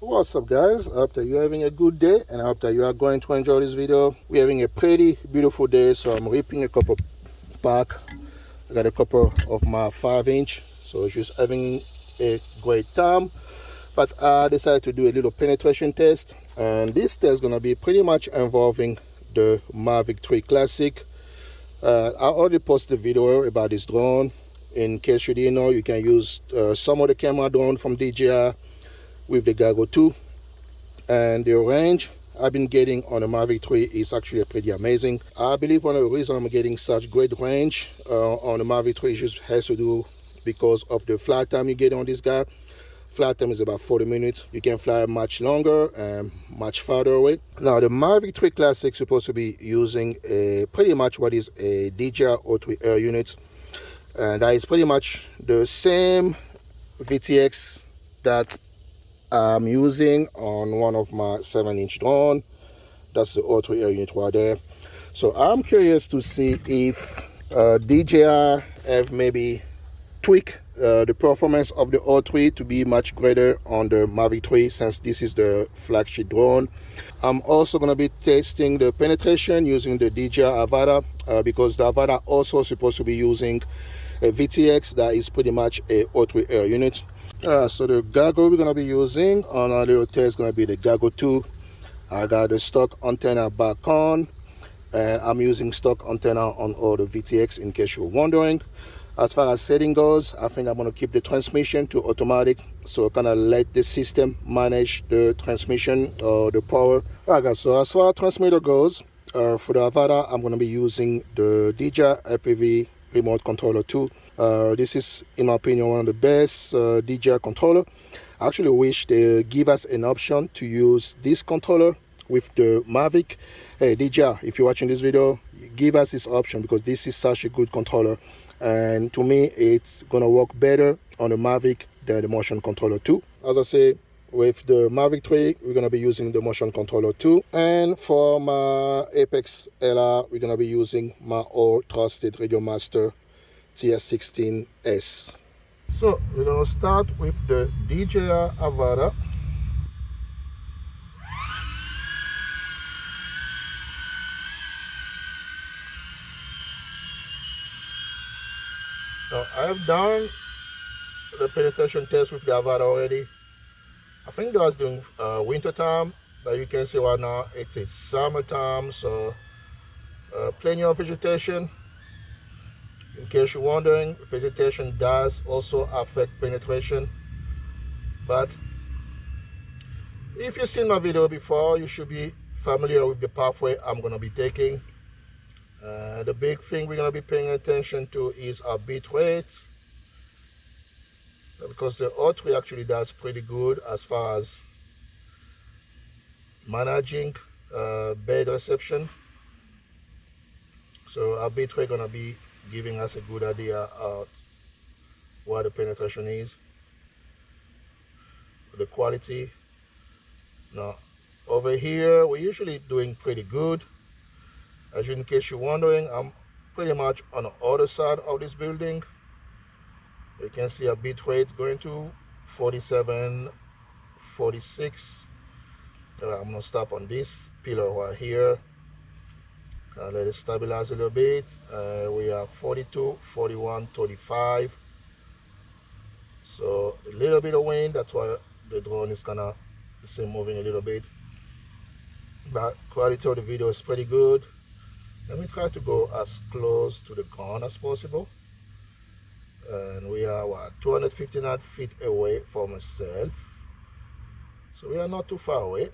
What's up, guys? I hope that you're having a good day, and I hope that you are going to enjoy this video. We're having a pretty beautiful day, so I'm ripping a couple back. I got a couple of my 5-inch, so just having a great time. But I decided to do a little penetration test, and this test is gonna be pretty much involving the Mavic 3 Classic. I already posted a video about this drone. In case you didn't know, you can use some of the camera drone from DJI with the Gaggle 2, and the range I've been getting on the Mavic 3 is actually pretty amazing. I believe one of the reasons I'm getting such great range on the Mavic 3 just has to do because of the flight time you get on this guy. Flight time is about 40 minutes. You can fly much longer and much farther away. Now the Mavic 3 Classic is supposed to be using pretty much what is a DJI O3 Air Unit, and that is pretty much the same VTX that I'm using on one of my 7-inch drone. That's the O3 Air Unit right there. So I'm curious to see if DJI have maybe tweaked the performance of the O3 to be much greater on the Mavic 3, since this is the flagship drone. I'm also going to be testing the penetration using the DJI Avada because the Avada also supposed to be using a VTX that is pretty much a O3 Air Unit. So the goggle we're going to be using on our little test is going to be the Gaggle 2. I got the stock antenna back on, and I'm using stock antenna on all the VTX in case you're wondering. As far as setting goes, I think I'm going to keep the transmission to automatic, so kind of let the system manage the transmission or the power. Alright guys, so as far as transmitter goes, for the Avada, I'm going to be using the DJI FPV remote controller 2. This is, in my opinion, one of the best DJI controller. I actually wish they give us an option to use this controller with the Mavic. Hey DJI, if you're watching this video, give us this option because this is such a good controller, and to me it's gonna work better on the Mavic than the motion controller 2. As I say, with the Mavic 3 we're gonna be using the motion controller 2, and for my Apex LR we're gonna be using my old trusted Radio Master TS16S. So we're gonna start with the DJI Avada. Now I have done the penetration test with the Avada already. I think that was during winter time, but you can see right now it's summertime, so plenty of vegetation. In case you're wondering, vegetation does also affect penetration, but if you've seen my video before, you should be familiar with the pathway I'm going to be taking. The big thing we're going to be paying attention to is our bit rate, because the O3 actually does pretty good as far as managing bad reception. So our bit rate going to be giving us a good idea of what the penetration is, the quality. Now over here we're usually doing pretty good. As in case you're wondering, I'm pretty much on the other side of this building. You can see a bit rate going to 47, 46. I'm gonna stop on this pillar right here. Let it stabilize a little bit. We are 42, 41, 35. So a little bit of wind, that's why the drone is kind of moving a little bit. But quality of the video is pretty good. Let me try to go as close to the ground as possible. And we are what, 259 feet away from myself. So we are not too far away.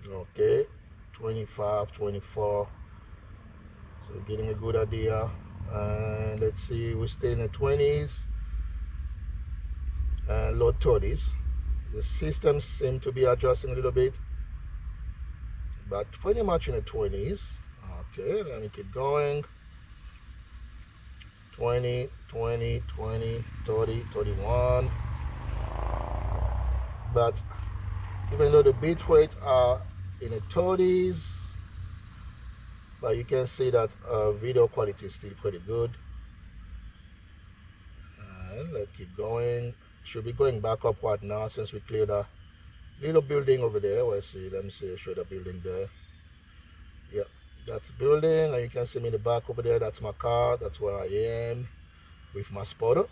Okay, 25, 24. So we're getting a good idea. And let's see, we stay in the 20s and low 30s. The systems seem to be adjusting a little bit, but pretty much in the 20s. Okay, let me keep going. 20, 20, 20, 30, 31. But even though the bit rate are in the 30s, but you can see that video quality is still pretty good. And let's keep going. Should be going back up right now since we cleared little building over there. Let's see, let me see, show the building there. Yeah, that's the building, and you can see me in the back over there. That's my car. That's where I am with my spotter.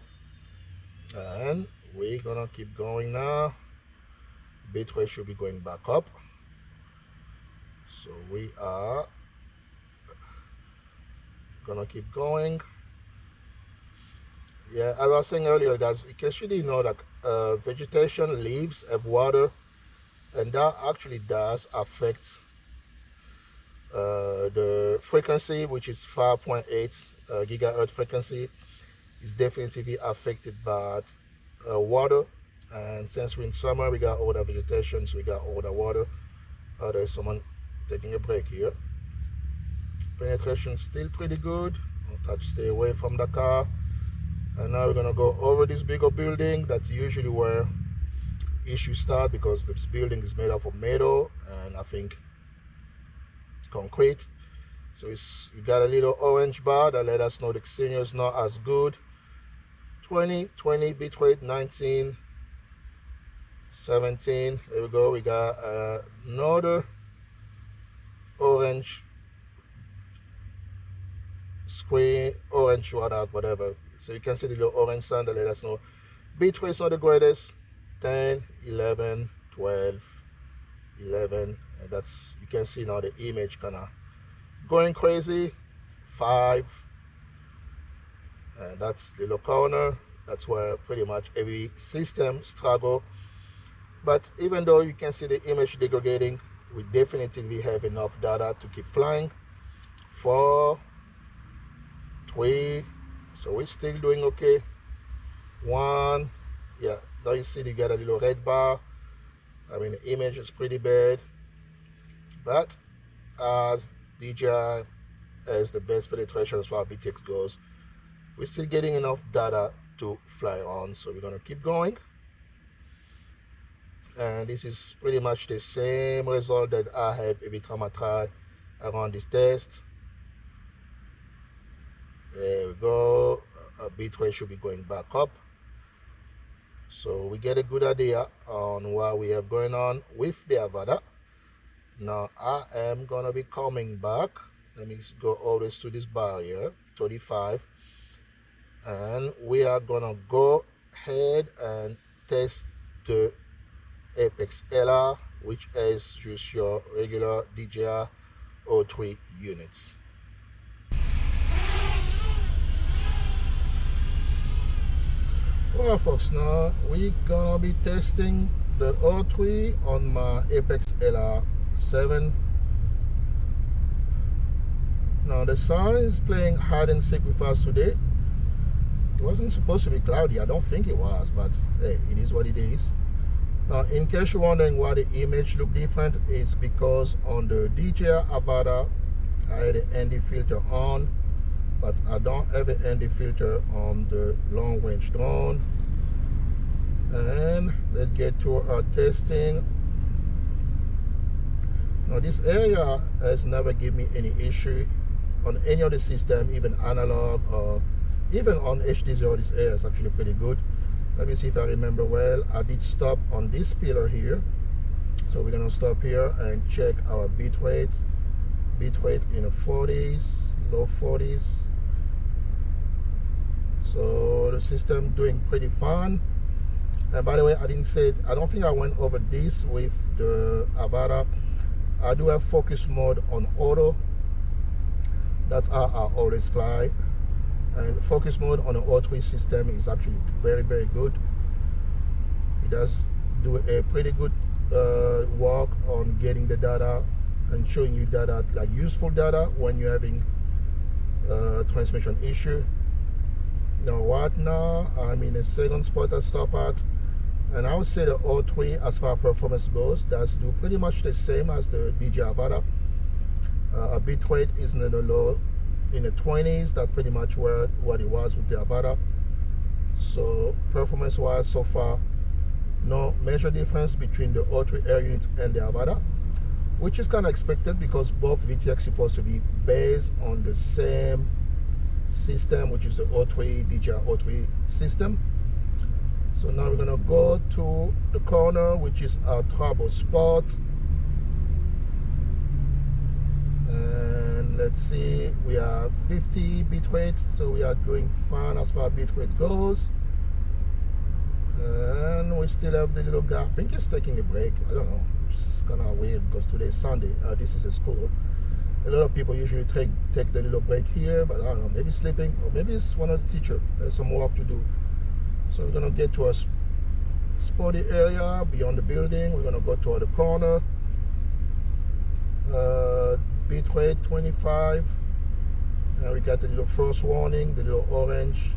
And we're gonna keep going now. Bitrate should be going back up. So we are gonna keep going. Yeah, as I was saying earlier, guys, in case you didn't know that vegetation, leaves have water, and that actually does affect the frequency, which is 5.8 gigahertz frequency, is definitely affected by water. And since we're in summer, we got all the vegetation, so we got all the water. There's someone taking a break here. Penetration still pretty good. I'll try to stay away from the car. And now we're gonna go over this bigger building. That's usually where issues start, because this building is made up of metal and I think it's concrete. So you got a little orange bar that let us know the signal is not as good. 20 bitrate, 19, 17. There we go. We got another orange screen, orange whatever. So you can see the little orange sign that let us know bitrate is not the greatest. 10, 11, 12, 11, and that's, you can see now the image kind of going crazy. 5, and that's the little corner. That's where pretty much every system struggle. But even though you can see the image degrading, we definitely have enough data to keep flying. 4, 3, so we're still doing okay. 1, yeah, now you see you get a little red bar. I mean, the image is pretty bad, but as DJI has the best penetration as far as VTX goes, we're still getting enough data to fly on, so we're gonna keep going. And this is pretty much the same result that I have every time I try around this test. There we go. Bitrate should be going back up, so we get a good idea on what we have going on with the Avada. Now I am gonna be coming back. Let me go always to this bar here, 35, and we are gonna go ahead and test the Apex LR, which is just your regular DJI O3 units. Well, folks, now we're gonna be testing the O3 on my Apex LR 7. Now the sun is playing hide and seek with us today. It wasn't supposed to be cloudy, I don't think it was, but hey, it is what it is. Now, in case you're wondering why the image look different, it's because on the DJI Avada I had the ND filter on, but I don't have an ND filter on the long range drone. And let's get to our testing. Now this area has never given me any issue on any of the system, even analog or even on HD0. This area is actually pretty good. Let me see if I remember well. I did stop on this pillar here, so we're gonna stop here and check our bitrate in the 40s, low 40s. So the system doing pretty fine. And by the way, I didn't say, I don't think I went over this with the Avada. I do have focus mode on auto. That's how I always fly. And focus mode on the O3 system is actually very, very good. It does do a pretty good work on getting the data and showing you data, like useful data, when you're having transmission issue. Now right now I'm in a second spot at stop at, and I would say the O3, as far as performance goes, does do pretty much the same as the DJI Avada. A bitrate is in the low, in the 20s. That's pretty much what it was with the Avada. So performance wise, so far no major difference between the O3 Air Unit and the Avada, which is kind of expected because both VTX supposed to be based on the same system, which is the O3 DJI O3 system. So now we're gonna go to the corner, which is our trouble spot. And let's see, we are 50 bitrate, so we are doing fine as far as bitrate goes. And we still have the little guy. I think he's taking a break. I don't know. It's kind of weird because today is Sunday. This is a school. A lot of people usually take the little break here, but I don't know. Maybe sleeping, or maybe it's one of the teachers. There's some work to do. So we're gonna get to a spotty area beyond the building. We're gonna go toward the corner. Bitrate 25. And we got the little first warning, the little orange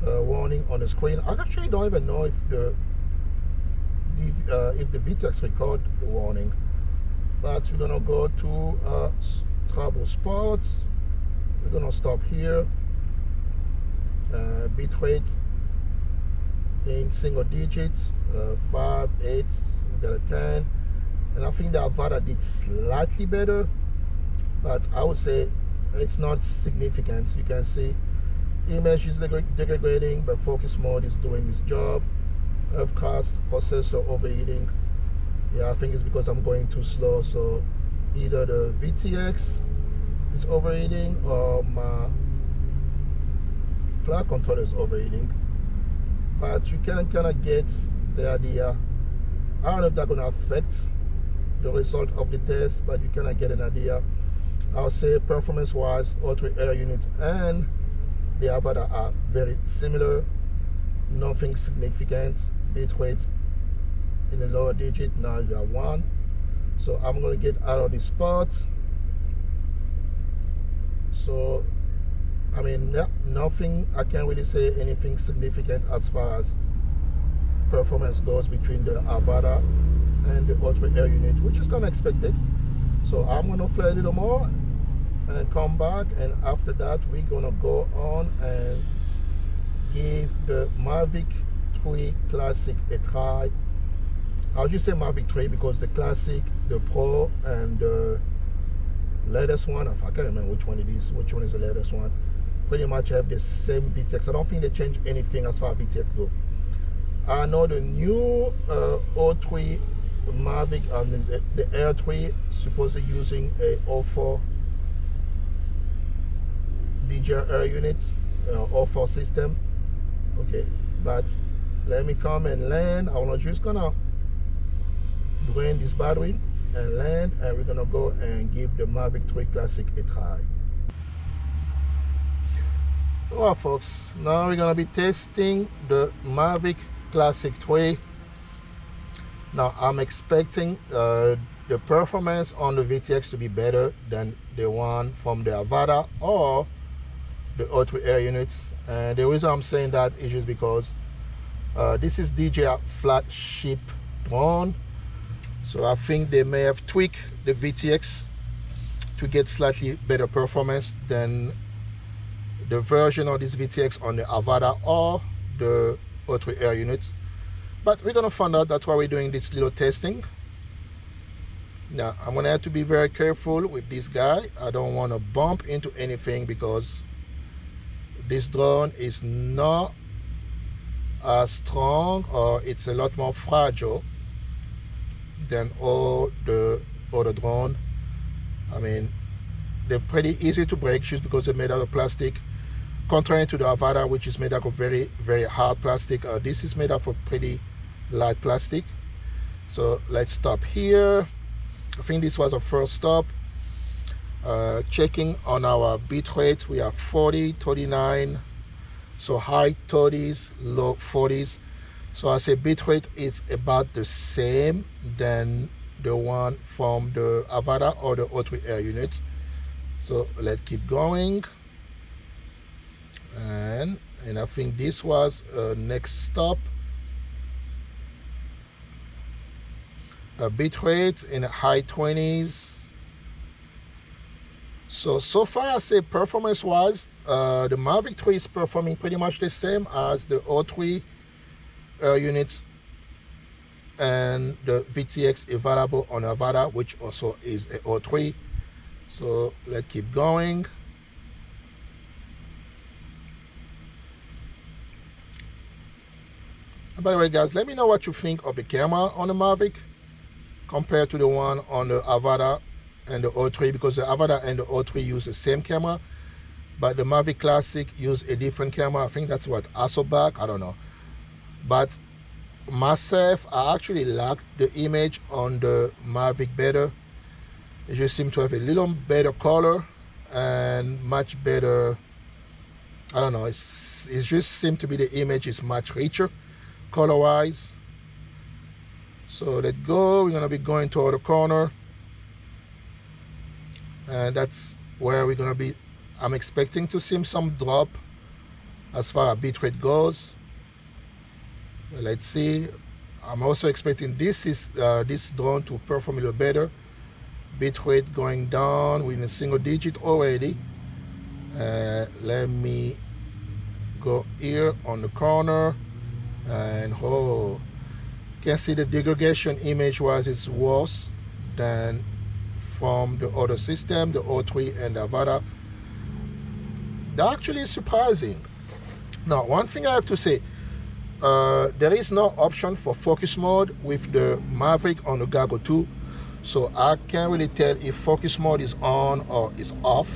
warning on the screen. I actually don't even know if the VTX record the warning, but we're gonna go to trouble spots. We're gonna stop here. Bitrate in single digits, 5, 8, we got a 10, and I think the Avada did slightly better, but I would say it's not significant. You can see image is degrading, but focus mode is doing its job. Of course, processor overheating. Yeah, I think it's because I'm going too slow, so either the VTX is overheating or my flight controller is overheating. But you can kind of get the idea. I don't know if that's going to affect the result of the test, but you kind of get an idea. I'll say performance wise, O3 Air Unit and the Avada are very similar. Nothing significant. Bitrate in the lower digit, now you are 1. So I'm going to get out of this spot. So I mean, nothing, I can't really say anything significant as far as performance goes between the Avada and the O3 Air Unit, which is kind of expected. So I'm going to fly a little more and come back, and after that we're going to go on and give the Mavic 3 Classic a try. I'll just say Mavic 3 because the Classic, the Pro, and the latest one, I can't remember which one it is, which one is the latest one, pretty much have the same VTX. I don't think they changed anything as far as VTX go. I know the new O3 Mavic and the Air 3 supposedly using a O4 DJI Air Unit, O3 system. Okay, but let me come and land. I'm just gonna drain this battery and land, and we're gonna go and give the Mavic 3 Classic a try. Well, folks, now we're gonna be testing the Mavic Classic 3. Now I'm expecting the performance on the VTX to be better than the one from the Avada or the O3 Air Units, and the reason I'm saying that is just because this is DJI flagship drone, so I think they may have tweaked the VTX to get slightly better performance than the version of this VTX on the Avada or the O3 Air Unit. But we're gonna find out. That's why we're doing this little testing. Now I'm gonna have to be very careful with this guy. I don't want to bump into anything because this drone is not as strong, or it's a lot more fragile than all the other drone. I mean, they're pretty easy to break just because they're made out of plastic, contrary to the Avada, which is made out of very, very hard plastic. This is made out of pretty light plastic. So let's stop here. I think this was our first stop. Checking on our bit rate, we are 40, 39, so high 30s, low 40s. So I say bit rate is about the same than the one from the Avada or the O3 Air Unit. So let's keep going, and I think this was next stop. A bit rate in the high 20s. So far I say performance wise, the Mavic 3 is performing pretty much the same as the O3 Air Units and the VTX available on Avada, which also is a O3. So let's keep going. By the way guys, let me know what you think of the camera on the Mavic compared to the one on the Avada and the O3, because the Avada and the O3 use the same camera, but the Mavic Classic use a different camera. I think that's what, Hasselblad, I don't know. But myself, I actually like the image on the Mavic better. It just seems to have a little better color and much better, I don't know, it just seems to be the image is much richer color wise. So let's go. We're gonna be going toward the corner, and that's where we're gonna be. I'm expecting to see some drop as far as bitrate goes. Let's see. I'm also expecting this drone to perform a little better. Bitrate going down within a single digit already. Let me go here on the corner, and oh, can see the degradation image wise is worse than from the other system, the O3 and the Avada. That actually is surprising. Now, one thing I have to say, there is no option for focus mode with the Mavic on the Go 2, so I can't really tell if focus mode is on or is off.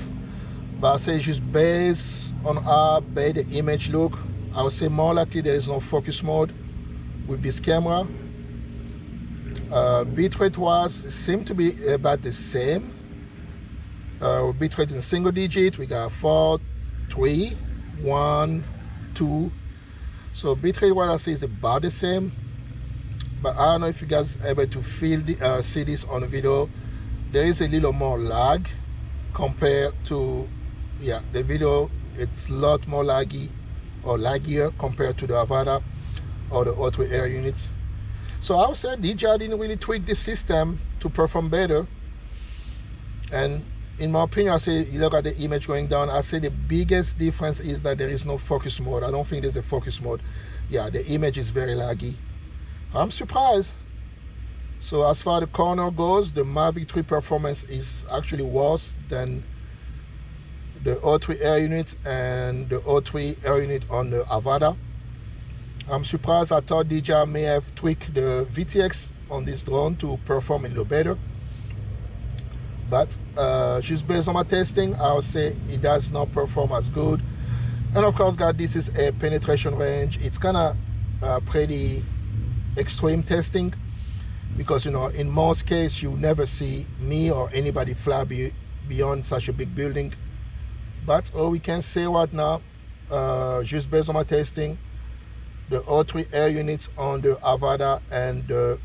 But I say just based on how bad the image look, I would say more likely there is no focus mode with this camera. Bitrate wise seem to be about the same. Bitrate in single digit, we got 4, 3, 1, 2. So bitrate wise I say is about the same. But I don't know if you guys are able to feel see this on the video. There is a little more lag compared to, yeah, the video. It's a lot more laggy or laggier compared to the Avada or the O3 Air Unit. So I would say DJI didn't really tweak this system to perform better. And in my opinion, I say, you look at the image going down, I say the biggest difference is that there is no focus mode. I don't think there's a focus mode. Yeah, the image is very laggy. I'm surprised. So as far as the corner goes, the Mavic 3 performance is actually worse than the O3 Air Unit and the O3 Air Unit on the Avada. I'm surprised. I thought DJI may have tweaked the VTX on this drone to perform a little better. But just based on my testing, I would say it does not perform as good. And of course, guys, this is a penetration range. It's kind of pretty extreme testing, because you know, in most cases you never see me or anybody fly beyond such a big building. But all we can say right now, just based on my testing, the O3 Air Units on the Avada and the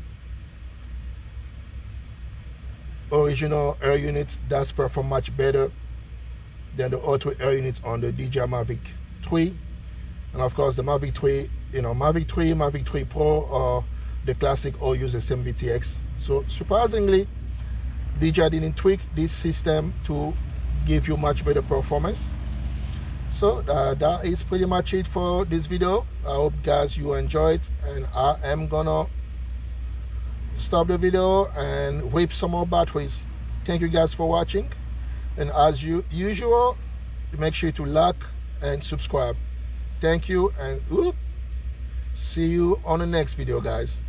original Air Units does perform much better than the O3 Air Units on the DJI Mavic 3. And of course the Mavic 3, you know, Mavic 3, Mavic 3 Pro or the Classic all use the same VTX. So surprisingly, DJI didn't tweak this system to give you much better performance. So that is pretty much it for this video. I hope guys you enjoyed, and I am gonna stop the video and whip some more batteries. Thank you guys for watching, and as usual, make sure to like and subscribe. Thank you, and see you on the next video, guys.